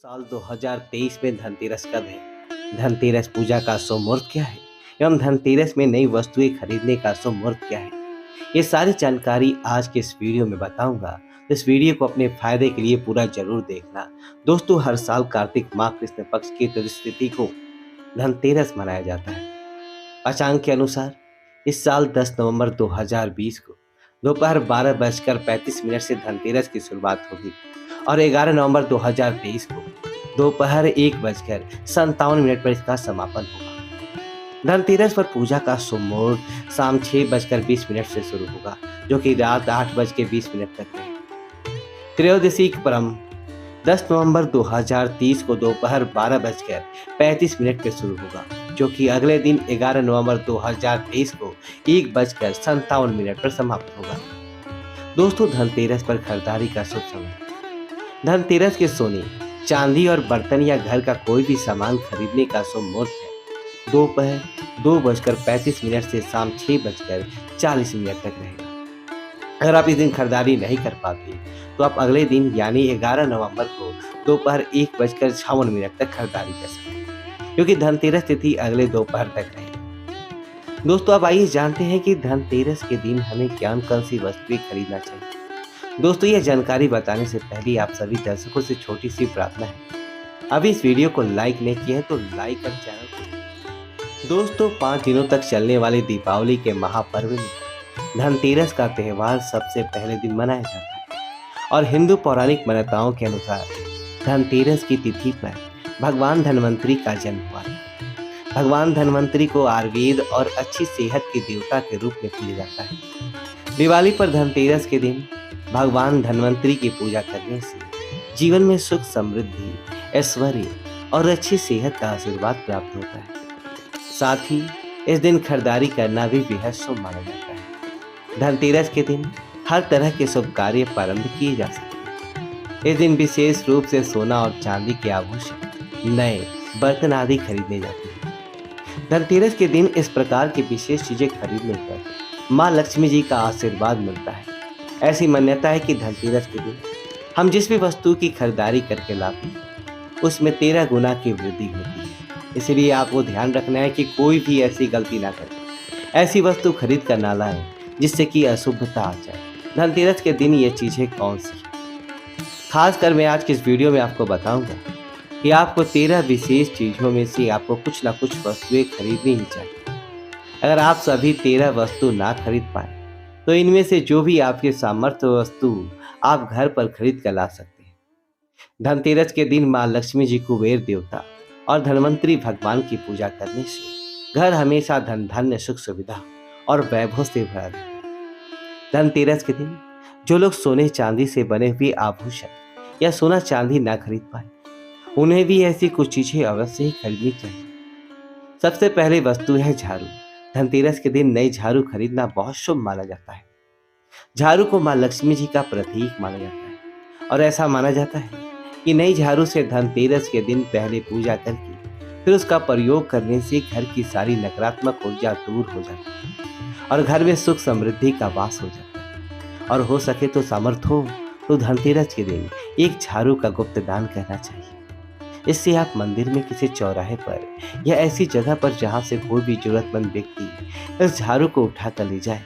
साल 2023 में धनतेरस कब है? धनतेरस पूजा का शुभ मुहूर्त क्या है? एवं धनतेरस में नई वस्तुएं खरीदने का शुभ मुहूर्त क्या है? ये सारी जानकारी आज के इस वीडियो में बताऊंगा। तो इस वीडियो को अपने फायदे के लिए पूरा जरूर देखना। दोस्तों, हर साल कार्तिक माह कृष्ण पक्ष की तिथि को धनतेरस मनाया जाता है। पंचांग के अनुसार इस साल 10 नवंबर 2020 को दोपहर 12:35 से धनतेरस की शुरुआत होगी और 11 नवंबर 2023 को दोपहर 1:57 पर इसका समापन होगा। धनतेरस पर पूजा का शुभ मुहूर्त शाम 6:20 से शुरू होगा, जो कि रात 8:20 तक रहेगा। त्रयोदशी क्रम 10 नवंबर 2030 को दोपहर 12:35 पर शुरू होगा, जो कि अगले दिन 11 नवंबर 2023 को 1:57 पर समाप्त होगा। दोस्तों, धनतेरस पर खरीदारी का शुभ समय। धनतेरस के सोने, चांदी और बर्तन या घर का कोई भी सामान खरीदने का शुभ मुहूर्त है दोपहर 2:35 से शाम 6:40 तक रहेगा। अगर आप इस दिन खरीदारी नहीं कर पाते तो आप अगले दिन यानी 11 नवंबर को दोपहर 1:56 तक खरीदारी कर सकते हैं, क्योंकि धनतेरस तिथि अगले दोपहर तक रहेगी। दोस्तों, अब आइए जानते हैं कि धनतेरस के दिन हमें कौन सी वस्तुएं खरीदना चाहिए। दोस्तों, यह जानकारी बताने से पहले आप सभी दर्शकों से छोटी सी प्रार्थना है, अभी इस वीडियो को लाइक नहीं किया है तो लाइक कर चैनल को। दोस्तों, 5 दिनों तक चलने वाले दीपावली के महापर्व में धनतेरस का त्यौहार सबसे पहले दिन मनाया जाता है और हिंदू पौराणिक मान्यताओं के अनुसार धनतेरस की तिथि पर भगवान धन्वंतरी का जन्म हुआ था। भगवान धन्वंतरी को आयुर्वेद और अच्छी सेहत के देवता के रूप में पूजा जाता है। दिवाली पर धनतेरस के दिन भगवान धन्वंतरी की पूजा करने से जीवन में सुख, समृद्धि, ऐश्वर्य और अच्छी सेहत का आशीर्वाद प्राप्त होता है। साथ ही इस दिन खरीदारी करना भी बेहद शुभ माना जाता है। धनतेरस के दिन हर तरह के शुभ कार्य प्रारंभ किए जा सकते हैं। इस दिन विशेष रूप से सोना और चांदी के आभूषण, नए बर्तन आदि खरीदने जाते हैं। धनतेरस के दिन इस प्रकार की विशेष चीजें खरीदने पर माँ लक्ष्मी जी का आशीर्वाद मिलता है। ऐसी मान्यता है कि धनतेरस के दिन हम जिस भी वस्तु की खरीदारी करके लाते हैं उसमें 13 गुना की वृद्धि होती है। इसलिए आपको ध्यान रखना है कि कोई भी ऐसी गलती ना करे, ऐसी वस्तु खरीद कर ना लाएं जिससे कि अशुभता आ जाए। धनतेरस के दिन ये चीज़ें कौन सी हैं? खासकर मैं आज की इस वीडियो में आपको बताऊंगा कि आपको 13 विशेष चीज़ों में से आपको कुछ ना कुछ वस्तुएं खरीदनी ही चाहिए। अगर आप सभी 13 वस्तु ना खरीद पाए तो इनमें से जो भी आपके सामर्थ्य वस्तु आप घर पर खरीद कर ला सकते हैं। धनतेरस के दिन माँ लक्ष्मी जी, कुबेर देवता और धन्वंतरी भगवान की पूजा करने से घर हमेशा धन, धान्य, सुख, सुविधा और वैभव से भरा रहता है। धनतेरस के दिन जो लोग सोने चांदी से बने हुए आभूषण या सोना चांदी ना खरीद पाए, उन्हें भी ऐसी कुछ चीजें अवश्य ही खरीदनी चाहिए। सबसे पहले वस्तु है झाड़ू। धनतेरस के दिन नई झाड़ू खरीदना बहुत शुभ माना जाता है। झाड़ू को माँ लक्ष्मी जी का प्रतीक माना जाता है और ऐसा माना जाता है कि नई झाड़ू से धनतेरस के दिन पहले पूजा करके फिर उसका प्रयोग करने से घर की सारी नकारात्मक ऊर्जा दूर हो जाती है और घर में सुख, समृद्धि का वास हो जाता है। और हो सके तो सामर्थ्य हो तो धनतेरस के दिन एक झाड़ू का गुप्त दान करना चाहिए। इससे आप मंदिर में किसी चौराहे पर या ऐसी जगह पर जहां से कोई भी जरूरतमंद व्यक्ति इस झाड़ू को उठा कर ले जाए,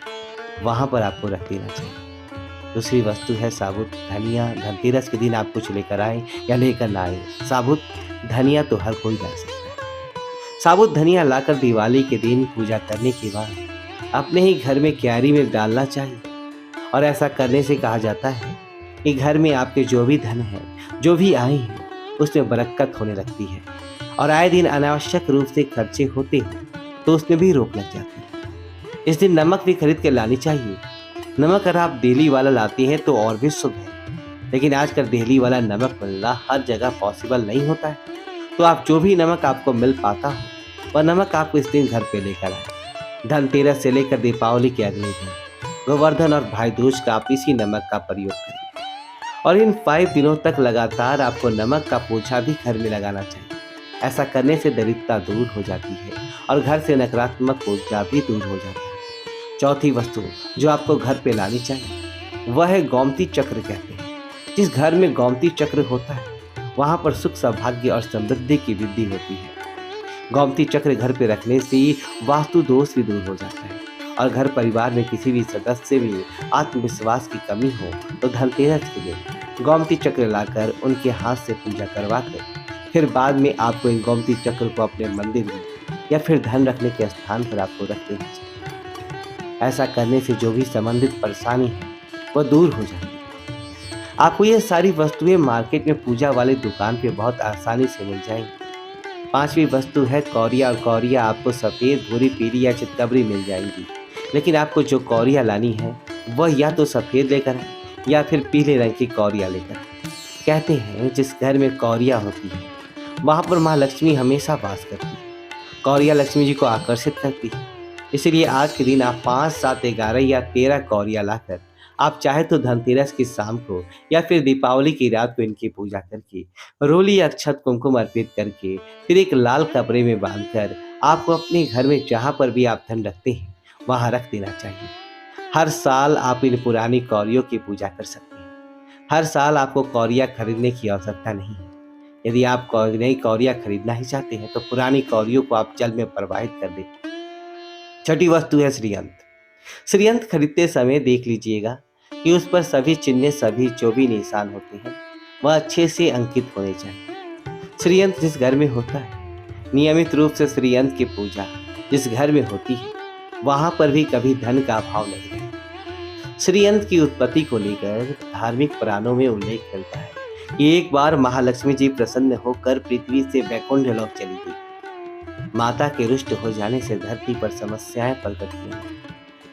वहां पर आपको रख देना चाहिए। दूसरी वस्तु है साबुत धनिया। धनतेरस के दिन आप कुछ लेकर आए या लेकर ना आए, साबुत धनिया तो हर कोई ला सकता है। साबुत धनिया लाकर दिवाली के दिन पूजा करने के बाद अपने ही घर में क्यारी में डालना चाहिए और ऐसा करने से कहा जाता है कि घर में आपके जो भी धन है, जो भी आए हैं, उसमें बरकत होने लगती है और आए दिन अनावश्यक रूप से खर्चे होते हैं तो उसमें भी रोक लग जाती है। इस दिन नमक भी खरीद के लानी चाहिए। नमक अगर आप दिल्ली वाला लाते हैं तो और भी शुभ है, लेकिन आजकल दिल्ली वाला नमक मिलना हर जगह पॉसिबल नहीं होता है। तो आप जो भी नमक आपको मिल पाता हो वह नमक आप इस दिन घर पे लेकर आए। धनतेरस से लेकर दीपावली के अगले दिन गोवर्धन और भाई दूज का आप इसी नमक का प्रयोग करें और इन 5 दिनों तक लगातार आपको नमक का पोछा भी घर में लगाना चाहिए। ऐसा करने से दरिद्रता दूर हो जाती है और घर से नकारात्मक ऊर्जा भी दूर हो जाती है। चौथी वस्तु जो आपको घर पे लानी चाहिए वह है गोमती चक्र कहते हैं। जिस घर में गोमती चक्र होता है वहाँ पर सुख सौभाग्य और समृद्धि की वृद्धि होती है। गोमती चक्र घर पे रखने से वास्तु दोष भी दूर हो जाता है और घर परिवार में किसी भी सदस्य में आत्मविश्वास की कमी हो तो धनतेरस के दिन गोमती चक्र लाकर उनके हाथ से पूजा करवाकर फिर बाद में आपको इन गोमती चक्र को अपने मंदिर में या फिर धन रखने के स्थान पर आपको रख देना चाहिए। ऐसा करने से जो भी संबंधित परेशानी है वह दूर हो जाती है। आपको ये सारी वस्तुएं मार्केट में पूजा वाली दुकान पे बहुत आसानी से मिल जाएंगी। पांचवी वस्तु है कौरिया, और कौरिया आपको सफ़ेद, भूरी, पीली या चितकबरी मिल जाएंगी। लेकिन आपको जो कौरिया लानी है वह या तो सफ़ेद लेकर आए या फिर पीले रंग की कौरिया लेकर आए। कहते हैं जिस घर में कौरिया होती है वहाँ पर माँ लक्ष्मी हमेशा वास करती है। कौरिया लक्ष्मी जी को आकर्षित करती है। इसीलिए आज के दिन आप 5, 7, 11 या 13 कौरिया लाकर आप चाहे तो धनतेरस की शाम को या फिर दीपावली की रात को इनकी पूजा करके रोली अक्षत कुमकुम अर्पित करके फिर एक लाल कपड़े में बांधकर आपको अपने घर में जहाँ पर भी आप धन रखते हैं वहाँ रख देना चाहिए। हर साल आप इन पुरानी कौरियों की पूजा कर सकते हैं। हर साल आपको कौरिया खरीदने की आवश्यकता नहीं है। यदि आप नई कौरिया खरीदना ही चाहते हैं तो पुरानी कौरियों को आप जल में प्रवाहित कर दें। छठी वस्तु है श्रीयंत्र। श्रीयंत्र खरीदते समय देख लीजिएगा कि उस पर सभी चिन्ह, सभी जो भी निशान होते हैं वह अच्छे से अंकित होने चाहिए। श्रीयंत्र जिस घर में होता है नियमित रूप से श्रीयंत्र की पूजा जिस घर में होती है वहां पर भी कभी धन का अभाव नहीं रहता। श्रीयंत्र की उत्पत्ति को लेकर धार्मिक पुराणों में उल्लेख मिलता है कि एक बार महालक्ष्मी जी प्रसन्न होकर पृथ्वी से वैकुंठ लोक चली गई। माता के रुष्ट हो जाने से धरती पर समस्याएं प्रकट हुई।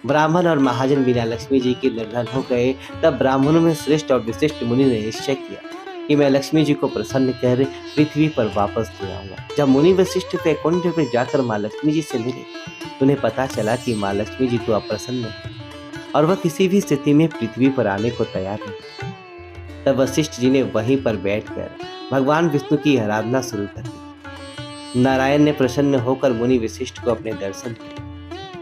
ब्राह्मण और महाजन बिना लक्ष्मी जी के निर्धन हो गए। तब ब्राह्मणों में श्रेष्ठ और विशिष्ट मुनि ने निश्चय किया कि मैं लक्ष्मी जी को प्रसन्न कर पृथ्वी पर वापस ले आऊंगा। जब मुनि वशिष्ठ वैकुंठ में जाकर माँ लक्ष्मी जी से मिले तो उन्हें पता चला कि माँ लक्ष्मी जी तो अप्रसन्न है और वह किसी भी स्थिति में पृथ्वी पर आने को तैयार नहीं। तब वशिष्ठ जी ने वहीं पर बैठकर भगवान विष्णु की आराधना शुरू कर दी। नारायण ने प्रसन्न होकर मुनि वशिष्ठ को अपने दर्शन दिए।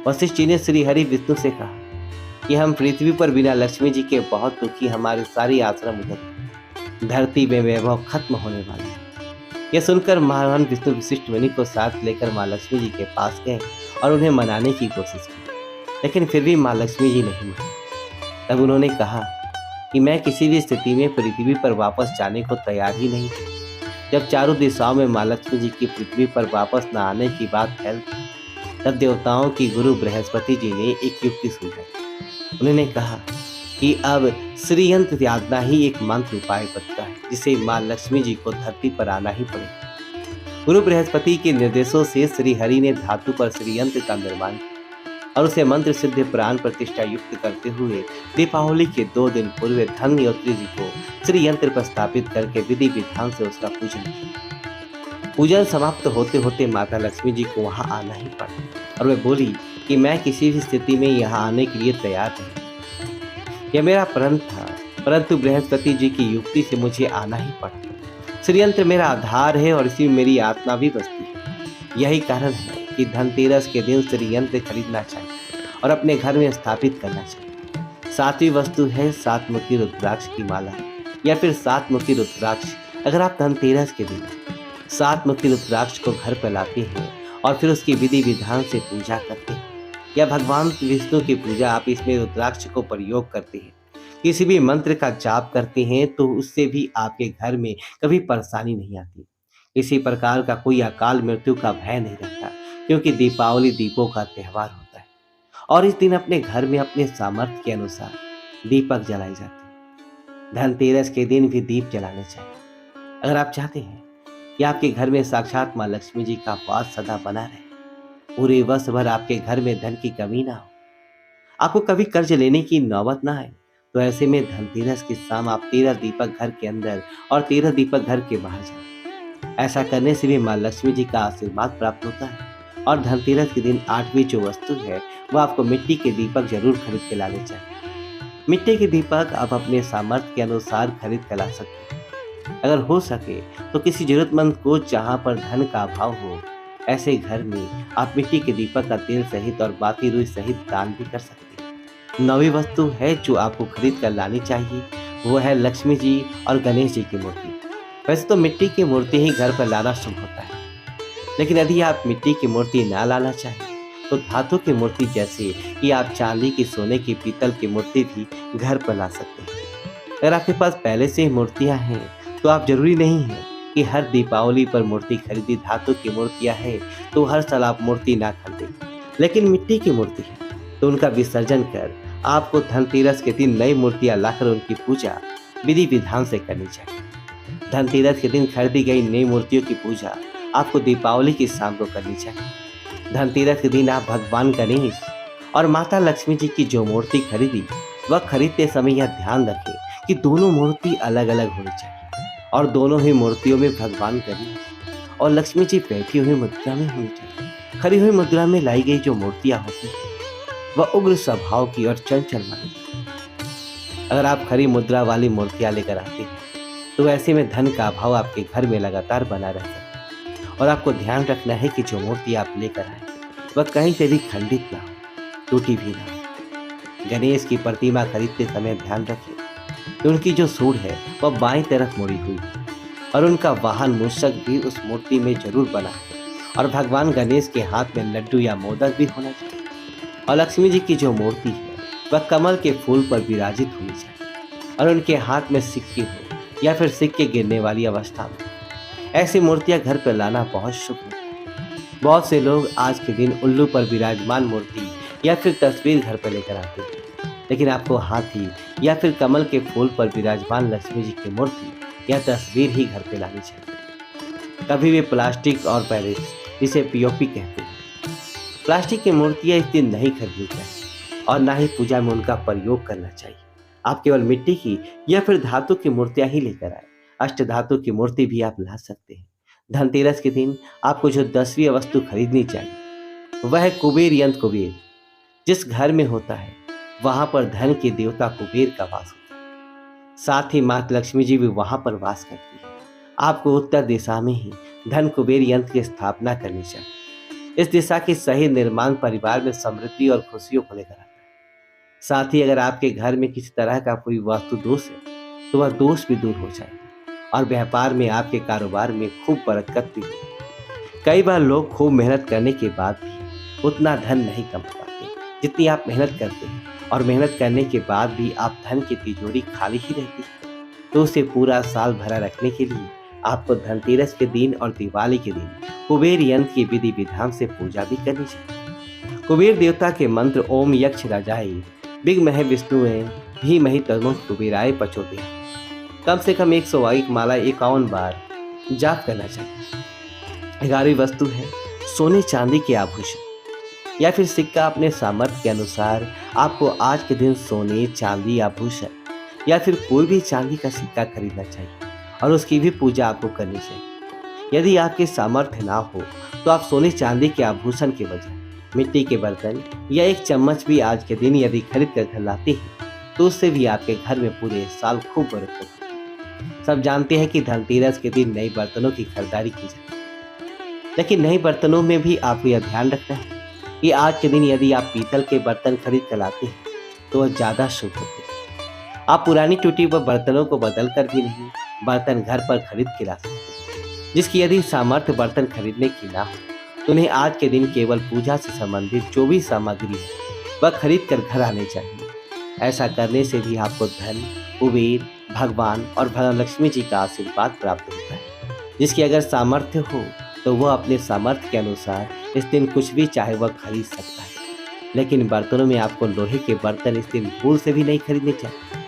वशिष्ठ जी ने श्री हरि विष्णु से कहा कि हम पृथ्वी पर बिना लक्ष्मी जी के बहुत दुखी, हमारे सारी आश्रम उधर धरती में वैभव खत्म होने वाला है। यह सुनकर महान विष्णु वशिष्ठ मुनि को साथ लेकर माँ लक्ष्मी जी के पास गए और उन्हें मनाने की कोशिश की, लेकिन फिर भी माँ लक्ष्मी जी नहीं मानी। तब उन्होंने कहा कि मैं किसी भी स्थिति में पृथ्वी पर वापस जाने को तैयार ही नहीं थी। जब चारों दिशाओं में माँ लक्ष्मी जी की पृथ्वी पर वापस न आने की बात फैलती तब देवताओं की गुरु बृहस्पति जी ने एक युक्ति सुझाई। उन्होंने कहा कि अब श्रीयंत्र यादना ही एक मंत्र उपाय बनता है जिसे माँ लक्ष्मी जी को धरती पर आना ही पड़ेगा। गुरु बृहस्पति के निर्देशों से श्री हरि ने धातु पर श्रीयंत्र का निर्माण किया और उसे मंत्र सिद्ध प्राण प्रतिष्ठा युक्त करते हुए दीपावली के 2 दिन पूर्व धनयोत्री जी को श्रीयंत्र पर स्थापित करके विधि विधान से उसका पूजन किया। पूजन समाप्त होते होते माता लक्ष्मी जी को वहां आना ही पड़ा और वे बोली कि मैं किसी भी स्थिति में यहाँ आने के लिए तैयार नहीं। यह मेरा प्रण था, परंतु बृहस्पति जी की युक्ति से मुझे आना ही पड़ा। श्रीयंत्र मेरा आधार है और इसी में मेरी आत्मा भी बसती है। यही कारण है कि धनतेरस के दिन श्रीयंत्र खरीदना चाहिए और अपने घर में स्थापित करना चाहिए। 7वीं वस्तु है 7 मुखी रुद्राक्ष की माला या फिर 7 मुखी रुद्राक्ष। अगर आप धनतेरस के दिन 7 मुखी रुद्राक्ष को घर पर लाते हैं और फिर उसकी विधि विधान से पूजा करते हैं या भगवान विष्णु की पूजा आप इसमें रुद्राक्ष को प्रयोग करते हैं, किसी भी मंत्र का जाप करते हैं तो उससे भी आपके घर में कभी परेशानी नहीं आती। किसी प्रकार का कोई अकाल मृत्यु का भय नहीं रहता, क्योंकि दीपावली दीपों का त्यौहार होता है और इस दिन अपने घर में अपने सामर्थ्य के अनुसार दीपक जलाए जाते हैं। धनतेरस के दिन भी दीप जलाने चाहिए। अगर आप चाहते हैं कि आपके घर में साक्षात माँ लक्ष्मी जी का वास सदा बना रहे, पूरे वर्ष भर आपके घर में धन की कमी ना हो, आपको कभी कर्ज लेने की नौबत ना आए, तो ऐसे में धनतेरस की शाम आप 13 दीपक घर के अंदर और 13 दीपक घर के बाहर जाएं। ऐसा करने से भी माँ लक्ष्मी जी का आशीर्वाद प्राप्त होता है। और धनतेरस के दिन 8वीं जो वस्तु है वो आपको मिट्टी के दीपक जरूर खरीद के लाने चाहिए। मिट्टी के दीपक आप अपने सामर्थ्य के अनुसार खरीद कर ला सकते हैं। अगर हो सके तो किसी जरूरतमंद को जहाँ पर धन का अभाव हो ऐसे घर में आप मिट्टी के दीपक का तेल सहित और बाकी रुई सहित दान भी कर सकते हैं। 9वीं वस्तु है जो आपको खरीद कर लानी चाहिए वो है लक्ष्मी जी और गणेश जी की मूर्ति। वैसे तो मिट्टी की मूर्ति ही घर पर लाना शुभ होता है, लेकिन यदि आप मिट्टी की मूर्ति ना लाना चाहें तो धातु की मूर्ति जैसे कि आप चांदी की, सोने की, पीतल की मूर्ति भी घर पर ला सकते हैं। अगर आपके पास पहले से ही मूर्तियां हैं तो आप जरूरी नहीं है कि हर दीपावली पर मूर्ति खरीदी। धातु की मूर्तियां हैं तो हर साल आप मूर्ति ना खरीदें, लेकिन मिट्टी की मूर्ति है तो उनका विसर्जन कर आपको धनतेरस के दिन नई मूर्तियां लाकर उनकी पूजा विधि विधान से करनी चाहिए। धनतेरस के दिन खरीदी गई नई मूर्तियों की पूजा आपको दीपावली की शाम को करनी चाहिए। धनतेरस के दिन आप भगवान गणेश और माता लक्ष्मी जी की जो मूर्ति खरीदी वह खरीदते समय यह ध्यान रखें कि दोनों मूर्ति अलग अलग होनी चाहिए और दोनों ही मूर्तियों में भगवान गणेश और लक्ष्मी जी बैठी हुई मुद्रा में होनी चाहिए। खड़ी हुई मुद्रा में लाई गई जो मूर्तियां होती हैं वह उग्र स्वभाव की और चंचल मानी जाती है। अगर आप खड़ी मुद्रा वाली मूर्तियां लेकर आते हैं तो ऐसे में धन का अभाव आपके घर में लगातार बना रहता है और आपको ध्यान रखना है कि जो मूर्ति आप लेकर आए वह कहीं से भी खंडित ना हो, टूटी भी ना हो। गणेश की प्रतिमा खरीदते समय ध्यान रखें कि उनकी जो सूंड है वह बाईं तरफ मुड़ी हुई है और उनका वाहन मूषक भी उस मूर्ति में जरूर बना है और भगवान गणेश के हाथ में लड्डू या मोदक भी होना चाहिए और लक्ष्मी जी की जो मूर्ति है वह कमल के फूल पर विराजित होनी चाहिए और उनके हाथ में सिक्के हो या फिर सिक्के गिरने वाली अवस्था में। ऐसी मूर्तियां घर पर लाना बहुत शुभ होता है। बहुत से लोग आज के दिन उल्लू पर विराजमान मूर्ति या फिर तस्वीर घर पर लेकर आते हैं, लेकिन आपको हाथी या फिर कमल के फूल पर विराजमान लक्ष्मी जी की मूर्ति या तस्वीर ही घर पे लानी चाहिए। कभी भी प्लास्टिक और पेरिस, जिसे पीओपी कहते हैं, प्लास्टिक की मूर्तियां इस दिन नहीं खरीदनी चाहिए और ना ही पूजा में उनका प्रयोग करना चाहिए। आप केवल मिट्टी की या फिर धातु की मूर्तियां ही लेकर आए। अष्ट धातु की मूर्ति भी आप ला सकते हैं। धनतेरस के दिन आपको जो 10वीं वस्तु खरीदनी चाहिए वह है कुबेर यंत्र। कुबेर जिस घर में होता है वहां पर धन के देवता कुबेर का वास होता है, साथ ही माता लक्ष्मी जी भी वहां पर वास करती है। आपको उत्तर दिशा में ही धन कुबेर यंत्र की स्थापना करनी चाहिए। इस दिशा की सही निर्माण परिवार में समृद्धि और खुशियों को लेकर आता है। साथ ही अगर आपके घर में किसी तरह का कोई वास्तु दोष है तो वह दोष भी दूर हो जाए और व्यापार में, आपके कारोबार में खूब बरकत भी हो। कई बार लोग खूब मेहनत करने के बाद भी उतना धन नहीं कमा पाते जितनी आप मेहनत करते हैं और मेहनत करने के बाद भी आप धन की तिजोरी खाली ही रहती है। तो उसे पूरा साल भरा रखने के लिए आपको धनतेरस के दिन और दिवाली के दिन कुबेर यंत्र की विधि विधान से पूजा भी करनी चाहिए। कुबेर देवता के मंत्र ओम यक्ष राजाय विघ्नमहे विष्णुवे धीमहि तन्नो कुबेराय प्रचोदयात् कम से कम 101 माला 51 बार जाप करना चाहिए। 11वीं वस्तु है सोने चांदी के आभूषण या फिर सिक्का। अपने सामर्थ्य के अनुसार आपको आज के दिन सोने, चांदी, आभूषण या फिर कोई भी चांदी का सिक्का खरीदना चाहिए और उसकी भी पूजा आपको करनी चाहिए। यदि आपके सामर्थ्य ना हो तो आप सोने चांदी के आभूषण के बजाय मिट्टी के बर्तन या एक चम्मच भी आज के दिन यदि खरीद कर घर लाते हैं तो उससे भी आपके घर में पूरे साल खूब बरकत होगी। सब जानते हैं कि धनतेरस के दिन नए बर्तनों की खरीदारी की जाती है, लेकिन नए बर्तनों में भी आपको यह ध्यान रखना है कि आज के दिन यदि आप पीतल के बर्तन खरीद कर लाते हैं तो वह ज़्यादा शुभ होते हैं। आप पुरानी टूटी हुई बर्तनों को बदल कर भी नहीं बर्तन घर पर खरीद के ला सकते हैं। जिसकी यदि सामर्थ्य बर्तन खरीदने की ना हो तो उन्हें आज के दिन केवल पूजा से संबंधित जो भी सामग्री है वह खरीद कर घर आने चाहिए। ऐसा करने से भी आपको धन, कुबेर, भगवान और भगवान लक्ष्मी जी का आशीर्वाद प्राप्त होता है। जिसकी अगर सामर्थ्य हो तो वह अपने सामर्थ्य के अनुसार इस दिन कुछ भी चाहे वह खरीद सकता है, लेकिन बर्तनों में आपको लोहे के बर्तन इस दिन भूल से भी नहीं खरीदने चाहिए।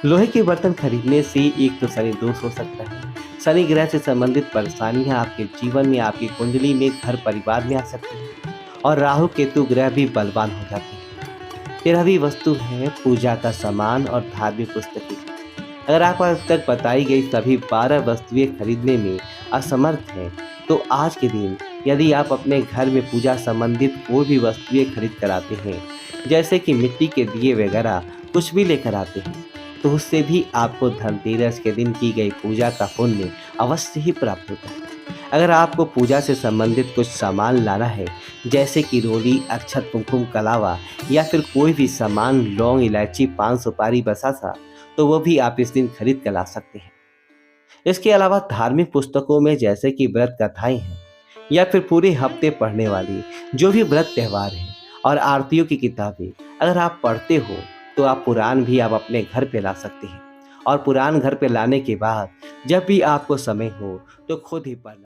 लोहे के बर्तन खरीदने से एक तो शनि दोष हो सकता है, शनि ग्रह से संबंधित परेशानियां आपके जीवन में, आपकी कुंडली में, घर परिवार में आ सकती है और राहु केतु ग्रह भी बलवान हो जाते हैं। 13वीं वस्तु है पूजा का सामान और धार्मिक पुस्तकें। अगर आप आज तक बताई गई सभी 12 वस्तुएं खरीदने में असमर्थ हैं तो आज के दिन यदि आप अपने घर में पूजा संबंधित कोई भी वस्तुएं खरीद कर आते हैं, जैसे कि मिट्टी के दिए वगैरह कुछ भी लेकर आते हैं, तो उससे भी आपको धनतेरस के दिन की गई पूजा का पुण्य अवश्य ही प्राप्त होता है। अगर आपको पूजा से संबंधित कुछ सामान लाना है, जैसे कि रोली, अक्षत, कुमकुम, कलावा या फिर कोई भी सामान, लौंग, इलायची, पान, सुपारी, बसासा, तो वो भी आप इस दिन खरीद कर ला सकते हैं। इसके अलावा धार्मिक पुस्तकों में जैसे कि व्रत कथाएं हैं या फिर पूरे हफ्ते पढ़ने वाली जो भी व्रत त्यौहार हैं और आरतियों की किताबें अगर आप पढ़ते हो तो आप पुराण भी आप अपने घर पे ला सकते हैं। और पुराण घर पे लाने के बाद जब भी आपको समय हो तो खुद ही पढ़ना।